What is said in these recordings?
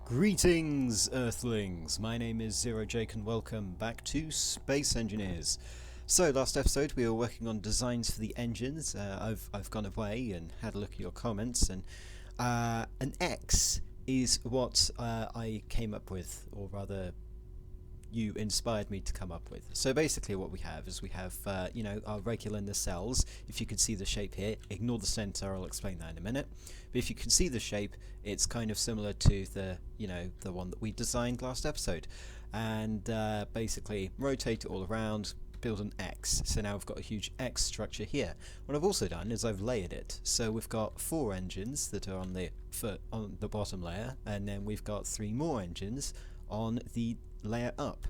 Greetings, Earthlings! My name is Zero Jake and welcome back to Space Engineers. So, last episode we were working on designs for the engines. I've gone away and had a look at your comments, and an X is what I came up with, or rather, you inspired me to come up with. So basically what we have is our regular nacelles. If you can see the shape here, ignore the center, I'll explain that in a minute. But if you can see the shape, it's kind of similar to the one that we designed last episode. And basically rotate it all around, build an X. So now we've got a huge X structure here. What I've also done is I've layered it. So we've got 4 engines that are on the bottom layer, and then we've got 3 more engines on the layer up,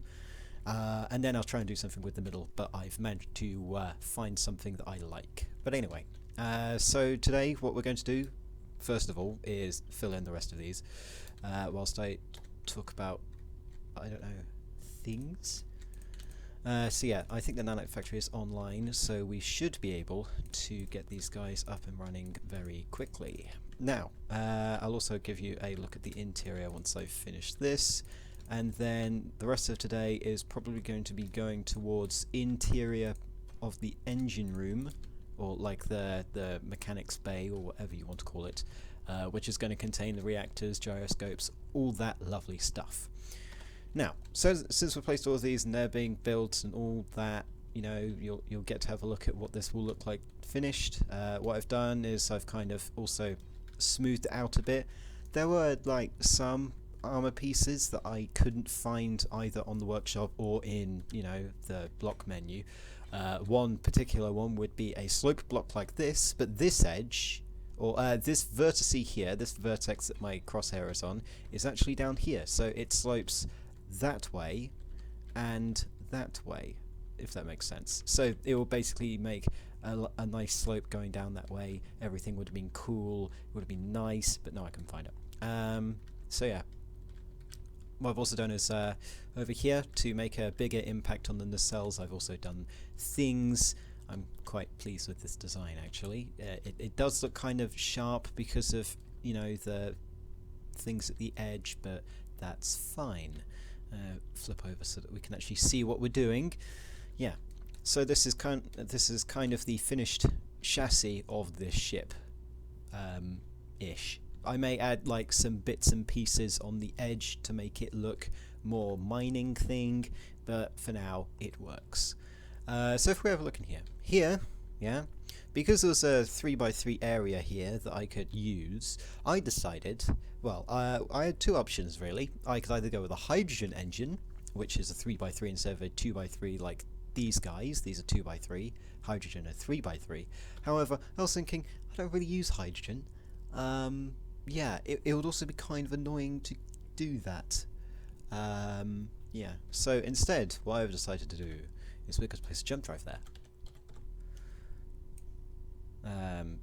and then I'll try and do something with the middle, but I've managed to find something that I like. But anyway, so today what we're going to do first of all is fill in the rest of these whilst I talk about, I don't know, things. So yeah, I think the nanite factory is online, so we should be able to get these guys up and running very quickly. Now, I'll also give you a look at the interior once I've finished this, and then the rest of today is probably going to be going towards interior of the engine room, or like the mechanics bay, or whatever you want to call it, which is going to contain the reactors, gyroscopes, all that lovely stuff. Now, so since we've placed all of these and they're being built and all that, you'll get to have a look at what this will look like finished. What I've done is I've kind of also smoothed it out a bit. There were like some armor pieces that I couldn't find either on the workshop or in the block menu. One particular one would be a slope block like this, but this edge, or this vertex here, this vertex that my crosshair is on, is actually down here, so it slopes that way and that way, if that makes sense. So it will basically make a nice slope going down that way. Everything would have been cool, it would have been nice, but no, I couldn't find it. So yeah, what I've also done is over here, to make a bigger impact on the nacelles, I've also done things. I'm quite pleased with this design actually. It does look kind of sharp because of the things at the edge, but that's fine. Flip over so that we can actually see what we're doing. Yeah, so this is kind of the finished chassis of this ship, ish. I may add like some bits and pieces on the edge to make it look more mining thing, but for now it works. So if we have a look in here, yeah, because there's a 3x3 area here that I could use, I decided, well, I had 2 options really. I could either go with a hydrogen engine, which is a 3x3 instead of a 2x3 like these guys. These are 2x3, hydrogen are 3x3. However, I was thinking, I don't really use hydrogen. Yeah, it would also be kind of annoying to do that. Yeah, so instead, what I've decided to do is we're going to place a jump drive there.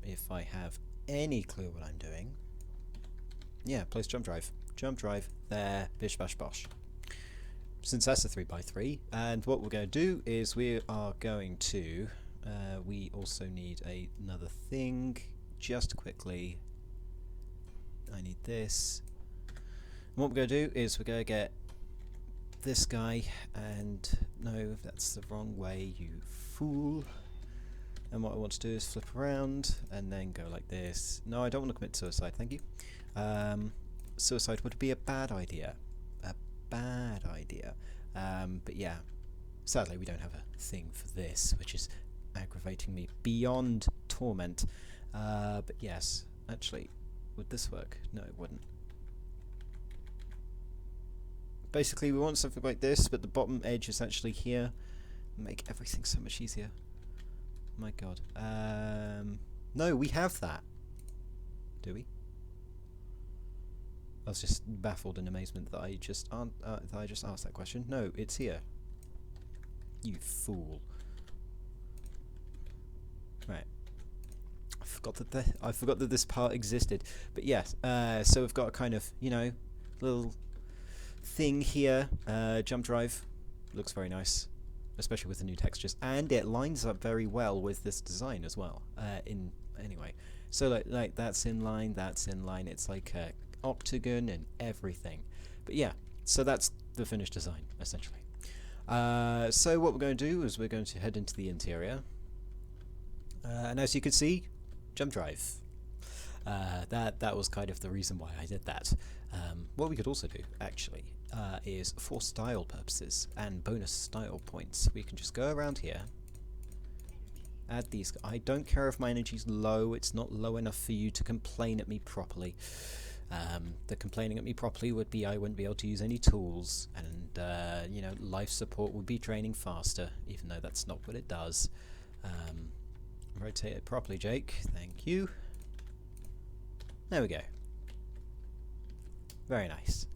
If I have any clue what I'm doing, yeah, place jump drive. Jump drive there, bish bash bosh. Since that's a 3x3, and what we're going to do is we are going to, we also need another thing, just quickly. I need this. And what we're going to do is we're going to get this guy, and no, that's the wrong way, you fool. And what I want to do is flip around and then go like this. No, I don't want to commit suicide, thank you. Suicide would be a bad idea. A bad idea. But yeah, sadly we don't have a thing for this, which is aggravating me beyond torment. But yes, actually, would this work? No, it wouldn't. Basically, we want something like this, but the bottom edge is actually here. Make everything so much easier. My god. No, we have that. Do we? I was just baffled in amazement that I just asked that question. No, it's here. You fool. Right. I forgot that this part existed. But yes, so we've got a kind of, little thing here. Jump drive. Looks very nice, especially with the new textures, and it lines up very well with this design as well. Anyway, so like that's in line, that's in line. It's like octagon and everything. But yeah, so that's the finished design, essentially. So what we're going to do is we're going to head into the interior. And as you can see, jump drive. That was kind of the reason why I did that. What we could also do, actually, is for style purposes and bonus style points, we can just go around here, add these. I don't care if my energy's low, it's not low enough for you to complain at me properly. The complaining at me properly would be I wouldn't be able to use any tools, and you know, life support would be draining faster, even though that's not what it does. Rotate it properly, Jake. Thank you. There we go. Very nice.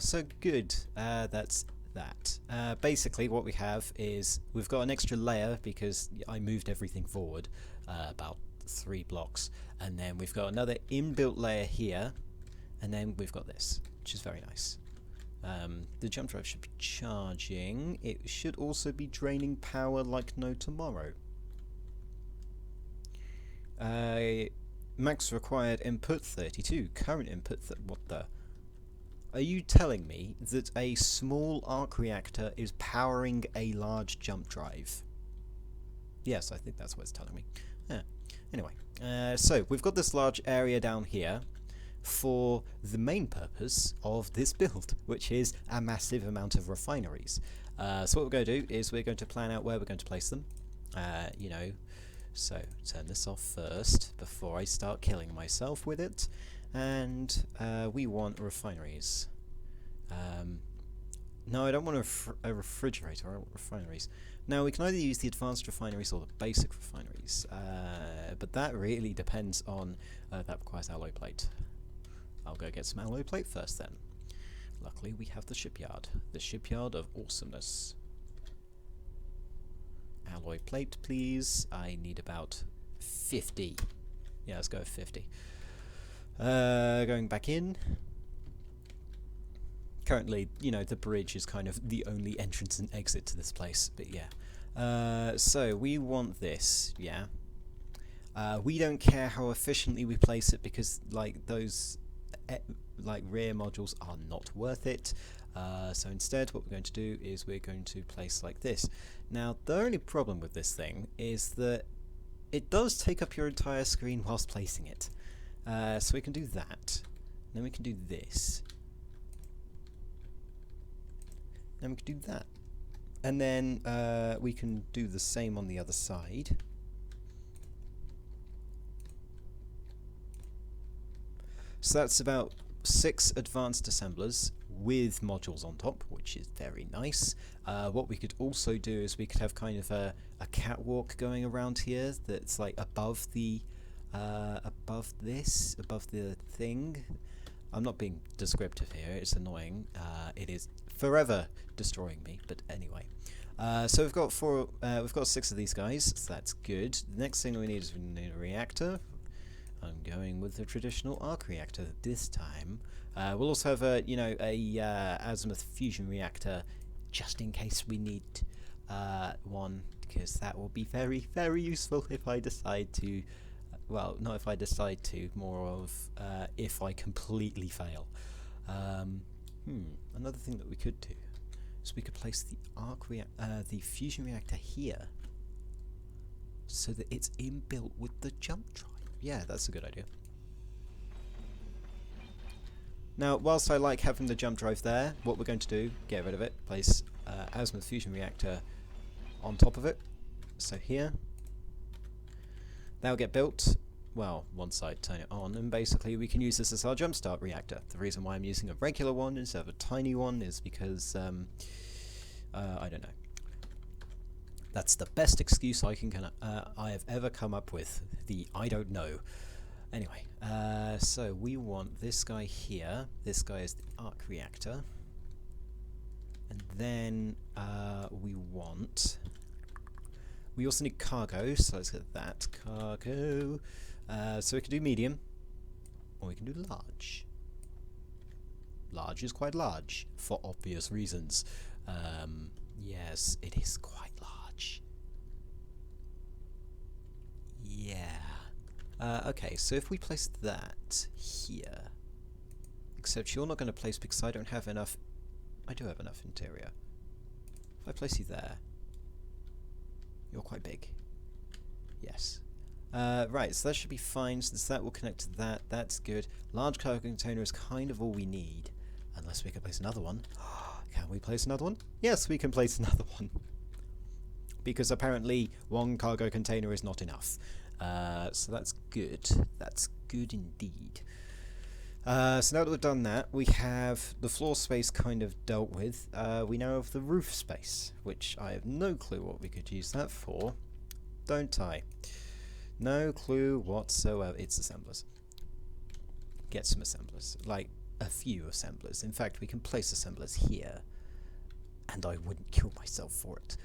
So good. That's that. Basically what we have is we've got an extra layer because I moved everything forward about 3 blocks, and then we've got another inbuilt layer here, and then we've got this, which is very nice. The jump drive should be charging. It should also be draining power like no tomorrow. Max required input 32. Current input what the? Are you telling me that a small arc reactor is powering a large jump drive? Yes, I think that's what it's telling me. Yeah. Anyway, so we've got this large area down here for the main purpose of this build, which is a massive amount of refineries. So what we're going to do is we're going to plan out where we're going to place them. You know, so turn this off first before I start killing myself with it. And we want refineries. No, I don't want a refrigerator. I want refineries. Now, we can either use the advanced refineries or the basic refineries, but that really depends on... that requires alloy plate. I'll go get some alloy plate first then. Luckily, we have the shipyard. The shipyard of awesomeness. Alloy plate, please. I need about 50. Yeah, let's go with 50. Going back in. Currently, you know, the bridge is kind of the only entrance and exit to this place, but yeah. So we want this, yeah. We don't care how efficiently we place it because, like, those like rear modules are not worth it. So instead, what we're going to do is we're going to place like this. Now, the only problem with this thing is that it does take up your entire screen whilst placing it. So we can do that. Then we can do this. Then we can do that. And then we can do the same on the other side. So that's about 6 advanced assemblers with modules on top, which is very nice. What we could also do is we could have kind of a catwalk going around here that's like above the above the thing. I'm not being descriptive here, it's annoying. It is forever destroying me, but anyway. So we've got 6 of these guys, so that's good. The next thing we need is we need a reactor. I'm going with the traditional arc reactor this time. We'll also have a, you know, a azimuth fusion reactor just in case we need one, because that will be very, very useful if I decide to, well, not if I decide to, more of if I completely fail. Another thing that we could do is we could place the fusion reactor here so that it's inbuilt with the jump drive. Yeah, that's a good idea. Now, whilst I like having the jump drive there, what we're going to do, get rid of it, place azimuth fusion reactor on top of it. So here, that'll get built. Well, one side, turn it on, and basically we can use this as our jump start reactor. The reason why I'm using a regular one instead of a tiny one is because, I don't know. That's the best excuse I have ever come up with. The I don't know. Anyway, so we want this guy here. This guy is the arc reactor. And then we also need cargo, so let's get that. Cargo. So we can do medium, or we can do large. Large is quite large, for obvious reasons. Yes, it is quite large. Yeah. Okay, so if we place that here, except you're not going to place because I don't have enough. I do have enough interior. If I place you there, you're quite big. Yes. Right, so that should be fine, since that will connect to that. That's good. Large cargo container is kind of all we need. Unless we can place another one. Can we place another one? Yes, we can place another one. Because apparently one cargo container is not enough. So that's good. That's good indeed. So now that we've done that, we have the floor space kind of dealt with. We now have the roof space, which I have no clue what we could use that for. Don't I? No clue whatsoever. It's assemblers. Get some assemblers. Like, a few assemblers. In fact, we can place assemblers here. And I wouldn't kill myself for it.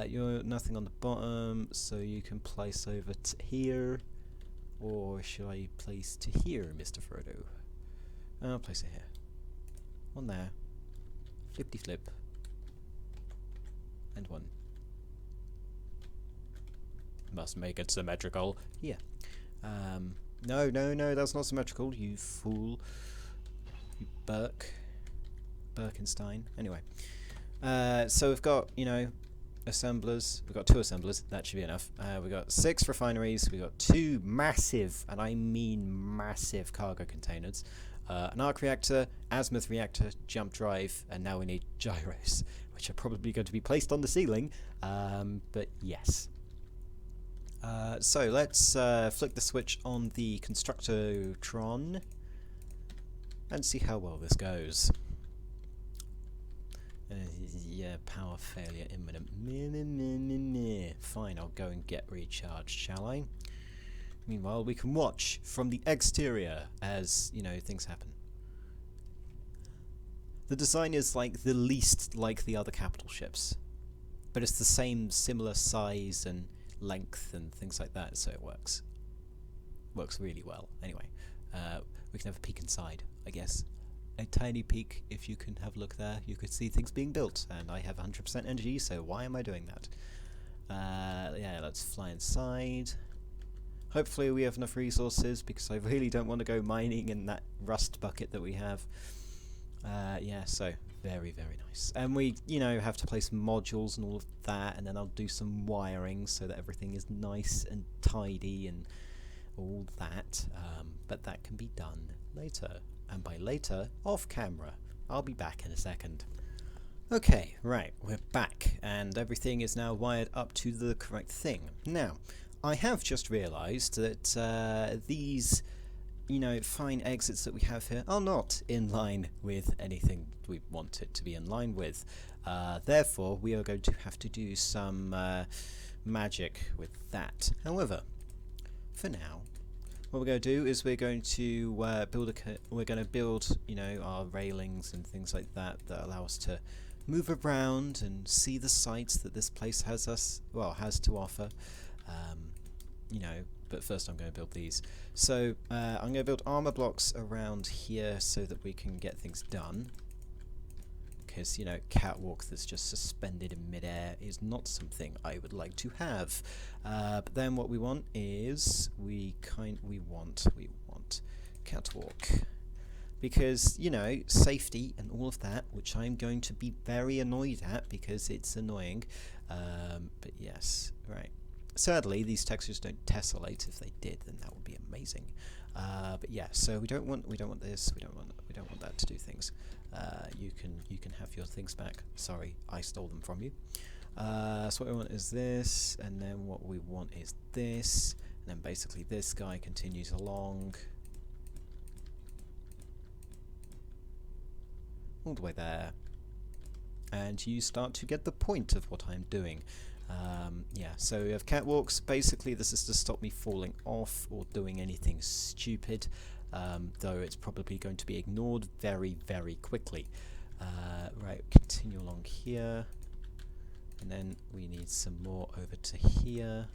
You're nothing on the bottom, so you can place over to here. Or should I place to here, Mr. Frodo? I'll place it here. One there. Flippity flip. And one. Must make it symmetrical. Here. No, that's not symmetrical, you fool. You Birkenstein. Anyway. So we've got, you know, assemblers. We've got 2 assemblers. That should be enough. We've got 6 refineries. We've got 2 massive, and I mean massive, cargo containers. An arc reactor, azimuth reactor, jump drive, and now we need gyros, which are probably going to be placed on the ceiling. But yes. So let's flick the switch on the Constructotron and see how well this goes. Yeah, power failure imminent. Fine, I'll go and get recharged, shall I? Meanwhile, we can watch from the exterior as, you know, things happen. The design is like the least like the other capital ships, but it's the same similar size and length and things like that, so it works. Works really well. Anyway, we can have a peek inside, I guess. A tiny peek, if you can have a look there. You could see things being built, and I have 100% energy, so why am I doing that? Yeah, let's fly inside. Hopefully we have enough resources, because I really don't want to go mining in that rust bucket that we have. Yeah, so very, very nice. And we, you know, have to place modules and all of that, and then I'll do some wiring so that everything is nice and tidy and all that. But that can be done later. And by later, off camera. I'll be back in a second. Okay, right, we're back, and everything is now wired up to the correct thing. Now, I have just realised that these, you know, fine exits that we have here are not in line with anything we want it to be in line with. Therefore, we are going to have to do some magic with that. However, for now, what we're going to do is we're going to build you know, our railings and things like that allow us to move around and see the sights that this place has to offer. You know, but first I'm going to build these. So I'm going to build armor blocks around here so that we can get things done. Because, you know, catwalk that's just suspended in midair is not something I would like to have. But then what we want is we want catwalk, because, you know, safety and all of that, which I'm going to be very annoyed at because it's annoying. But yes, right. Sadly, these textures don't tessellate. If they did, then that would be amazing. But yeah, so we don't want this. We don't want that to do things. You can have your things back. Sorry, I stole them from you. So what we want is this, and then what we want is this, and then basically this guy continues along all the way there, and you start to get the point of what I'm doing. Yeah, so we have catwalks. Basically, this is to stop me falling off or doing anything stupid, though it's probably going to be ignored very, very quickly. Right, continue along here, and then we need some more over to here.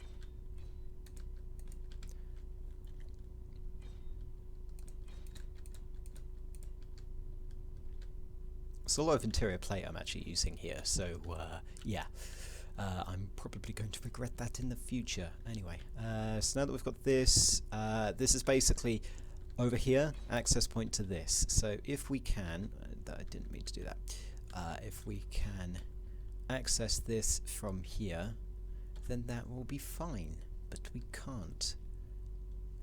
It's a lot of interior plate I'm actually using here, so yeah. I'm probably going to regret that in the future. Anyway, so now that we've got this, this is basically over here, access point to this. So if we can, I didn't mean to do that. If we can access this from here, then that will be fine. But we can't.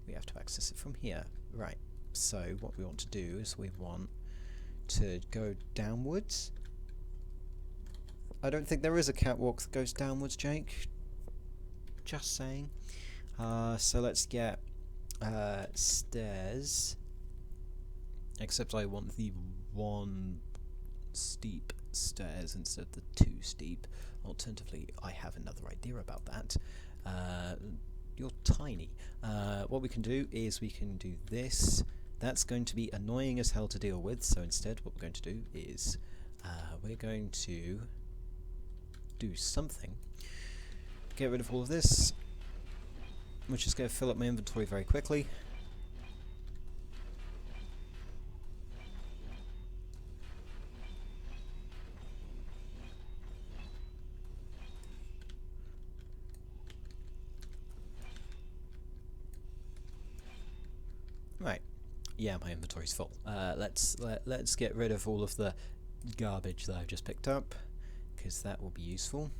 We have to access it from here. Right. So what we want to do is we want to go downwards. I don't think there is a catwalk that goes downwards, Jake. Just saying. So let's get stairs. Except I want the one steep stairs instead of the two steep. Alternatively, I have another idea about that. You're tiny. What we can do is we can do this. That's going to be annoying as hell to deal with, so instead what we're going to do is we're going to do something. Get rid of all of this. I'm just going to fill up my inventory very quickly. Right. Yeah, my inventory's full. Let's get rid of all of the garbage that I've just picked up, because that will be useful.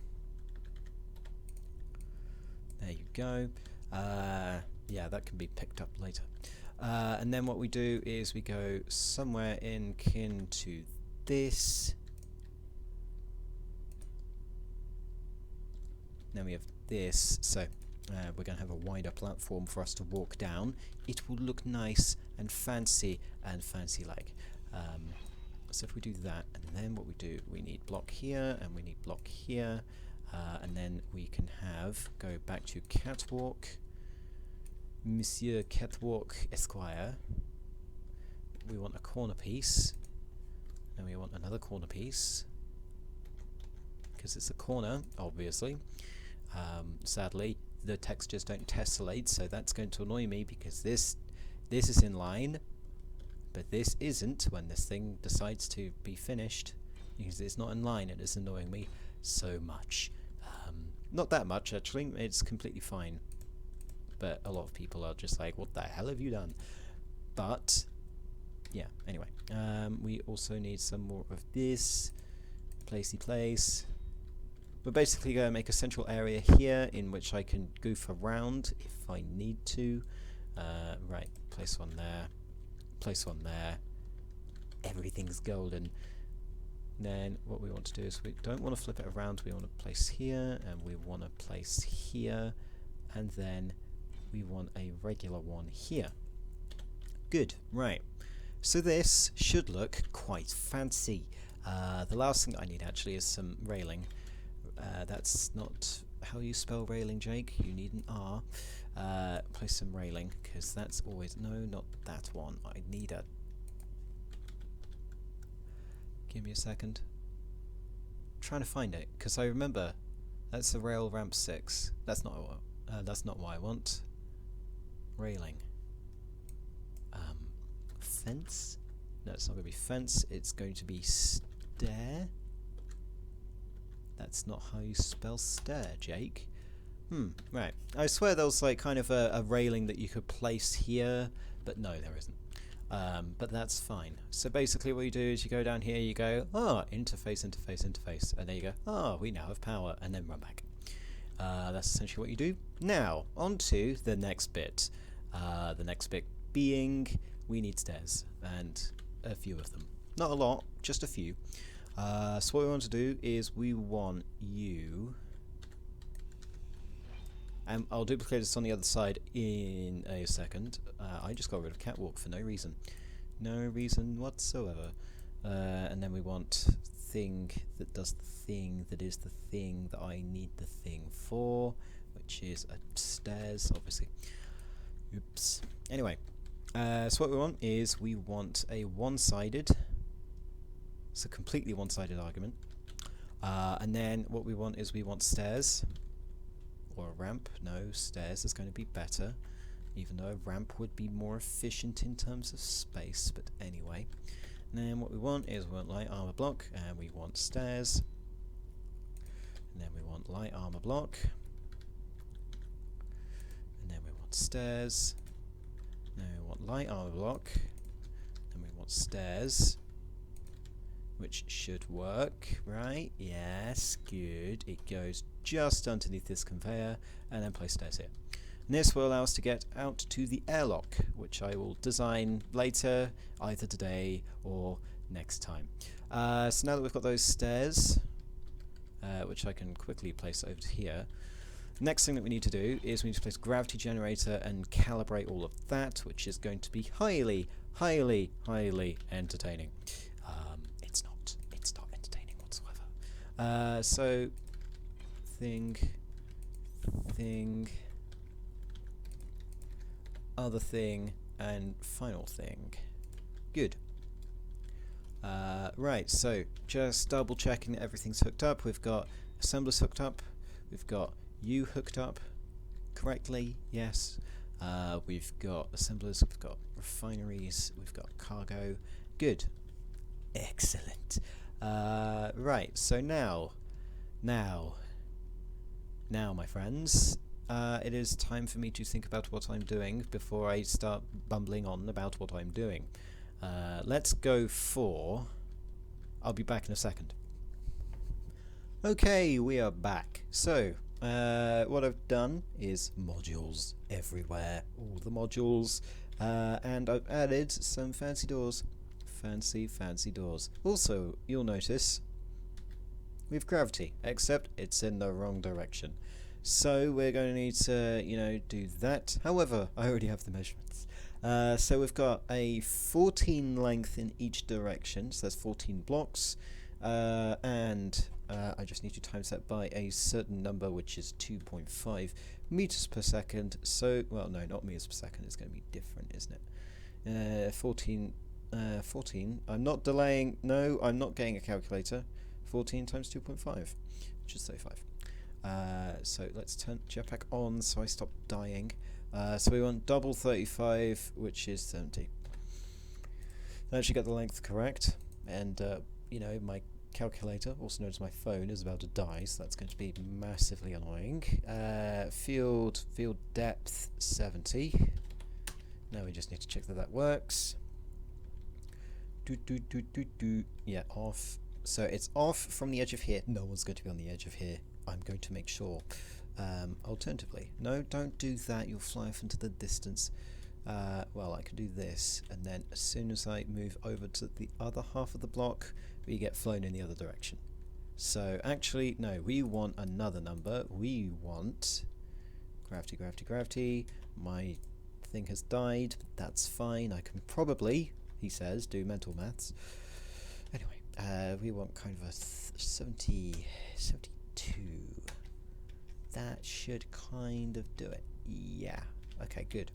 There you go. Yeah, that can be picked up later. And then what we do is we go somewhere in kin to this. Then we have this. So we're going to have a wider platform for us to walk down. It will look nice and fancy-like. So if we do that, and then what we do, we need block here, and we need block here, and then we can go back to catwalk, Monsieur Catwalk Esquire. We want a corner piece, and we want another corner piece, because it's a corner, obviously. Sadly, the textures don't tessellate, so that's going to annoy me, because this is in line, but this isn't when this thing decides to be finished, because it's not in line, and it's annoying me so much. Not that much, actually. It's completely fine, but a lot of people are just like, what the hell have you done? But yeah, anyway, we also need some more of this placey place. We're basically going to make a central area here in which I can goof around if I need to. Right, place one there, place one there. Everything's golden. Then what we want to do is we don't want to flip it around, we want to place here, and we want to place here, and then we want a regular one here. Good, right. So this should look quite fancy. The last thing I need actually is some railing. That's not how you spell railing, Jake. You need an R. Place some railing, because that's always... No, not that one. I need a... Give me a second. I'm trying to find it, because I remember that's the rail ramp 6. That's not what I want. Railing. Fence? No, it's not going to be fence. It's going to be stair. That's not how you spell stair, Jake. Right. I swear there was like kind of a railing that you could place here, but no, there isn't. But that's fine. So basically what you do is you go down here, you go, interface, interface, interface, and there you go, we now have power, and then run back. That's essentially what you do. Now, on to the next bit. The next bit being, we need stairs, and a few of them. Not a lot, just a few. So what we want to do is we want you... And I'll duplicate this on the other side in a second. I just got rid of catwalk for no reason. No reason whatsoever. And then we want thing that does the thing that is the thing that I need the thing for, which is stairs, obviously. Oops. Anyway, so what we want is we want a one-sided... It's a completely one-sided argument. And then what we want is we want stairs. Or a ramp. No, stairs is going to be better, even though a ramp would be more efficient in terms of space, but anyway. And then what we want is we want light armor block, and we want stairs. And then we want light armor block. And then we want stairs. Now we want light armor block, and we want stairs, which should work, right? Yes, good. It goes just underneath this conveyor, and then place stairs here. And this will allow us to get out to the airlock, which I will design later, either today or next time. So now that we've got those stairs, which I can quickly place over to here, next thing that we need to do is we need to place a gravity generator and calibrate all of that, which is going to be highly, highly, highly entertaining. It's not entertaining whatsoever. So, thing, other thing, and final thing. Good. Right, so just double checking that everything's hooked up. We've got assemblers hooked up. We've got you hooked up correctly, yes. We've got assemblers, we've got refineries, we've got cargo. Good. Excellent. Right, so now, my friends, it is time for me to think about what I'm doing before I start bumbling on about what I'm doing. Let's go for... I'll be back in a second. Okay, we are back. So, what I've done is modules everywhere, all the modules, and I've added some fancy doors. Fancy doors. Also, you'll notice we have gravity, except it's in the wrong direction. So we're going to need to, do that. However, I already have the measurements. So we've got a 14 length in each direction, so that's 14 blocks, and I just need to times that by a certain number, which is 2.5 meters per second. So, well, no, not meters per second, it's going to be different, isn't it? 14, I'm not delaying, no, I'm not getting a calculator. 14 times 2.5, which is 35. So let's turn jetpack on so I stop dying. So we want double 35, which is 70. I actually got the length correct, and my calculator, also known as my phone, is about to die, so that's going to be massively annoying. Field depth 70. Now we just need to check that that works. Yeah, off. So it's off from the edge of here. No one's going to be on the edge of here. I'm going to make sure. Alternatively, no, don't do that. You'll fly off into the distance. Well, I can do this, and then as soon as I move over to the other half of the block, we get flown in the other direction. So actually, no, we want another number. We want gravity. My thing has died. That's fine. I can probably, he says, do mental maths. Anyway, we want kind of a 72. That should kind of do it. Yeah. Okay, good.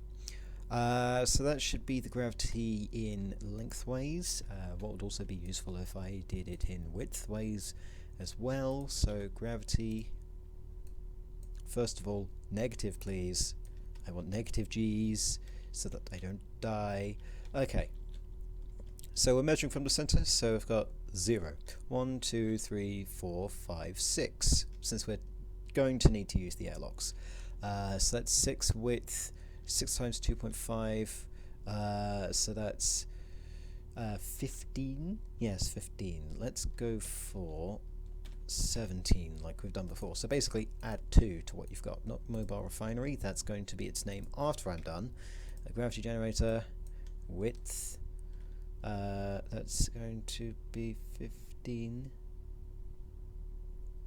So that should be the gravity in lengthways. What would also be useful if I did it in widthways as well. So gravity, first of all, negative please. I want negative G's so that I don't die. Okay. So we're measuring from the center, so we've got 0. 1, 2, 3, 4, 5, 6. Since we're going to need to use the airlocks. So that's 6 width, 6 times 2.5, so that's 15. Yes, 15. Let's go for 17 like we've done before. So basically add 2 to what you've got. Not mobile refinery, that's going to be its name after I'm done. A gravity generator, width, that's going to be 15,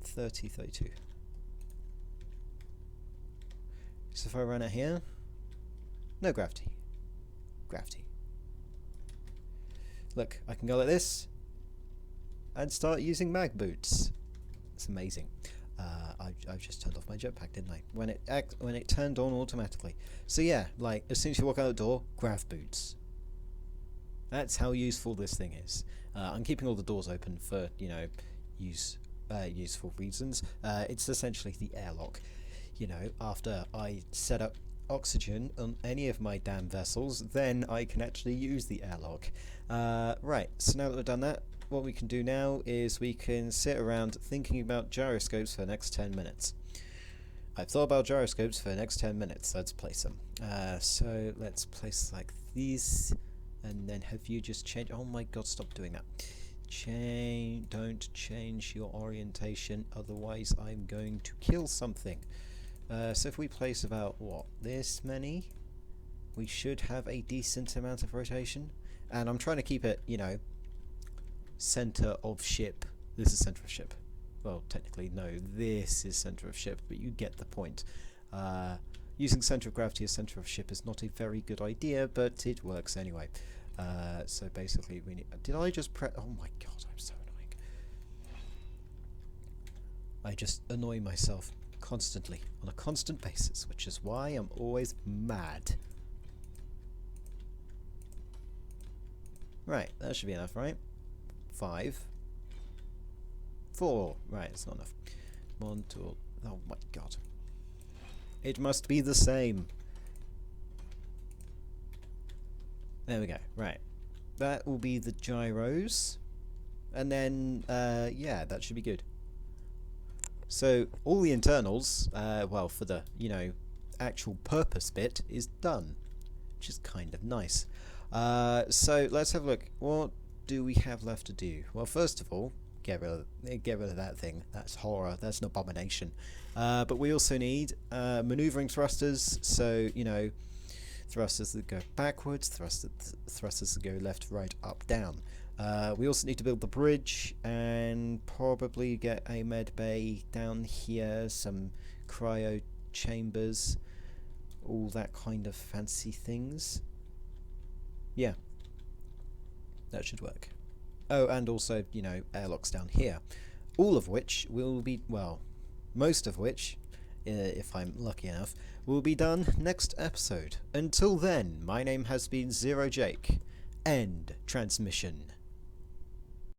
30, 32. So if I run it here, no gravity. Look, I can go like this and start using mag boots. It's amazing. I've just turned off my jetpack, didn't I? When it turned on automatically. So yeah, like as soon as you walk out the door, grav boots. That's how useful this thing is. I'm keeping all the doors open for useful reasons. It's essentially the airlock. After I set up oxygen on any of my damn vessels, then I can actually use the airlock. Right, so now that we've done that, what we can do now is we can sit around thinking about gyroscopes for the next 10 minutes. I've thought about gyroscopes for the next 10 minutes. Let's place them. So let's place like these, and then have you just change? Oh my god, stop doing that. Don't change your orientation, otherwise I'm going to kill something. So if we place about, what, this many, we should have a decent amount of rotation. And I'm trying to keep it, you know, center of ship. This is center of ship. Well, technically, no, this is center of ship, but you get the point. Using center of gravity as center of ship is not a very good idea, but it works anyway. So basically, we need... Did I just press... Oh my god, I'm so annoying. I just annoy myself constantly, on a constant basis, which is why I'm always mad. Right, that should be enough, right? 5. 4. Right, it's not enough. 1, 2... Oh my god. It must be the same. There we go. Right. That will be the gyros. And then, yeah, that should be good. So, all the internals, well, for the, you know, actual purpose bit, is done. Which is kind of nice. So, let's have a look. What do we have left to do? Well, first of all, get rid of that thing. That's horror. That's an abomination. But we also need maneuvering thrusters. So, you know, thrusters that go backwards, thrusters that go left, right, up, down. We also need to build the bridge and probably get a med bay down here, some cryo chambers, all that kind of fancy things. Yeah, that should work. Oh, and also, you know, airlocks down here. All of which will be, well, most of which, if I'm lucky enough, will be done next episode. Until then, my name has been Zero Jake. End transmission.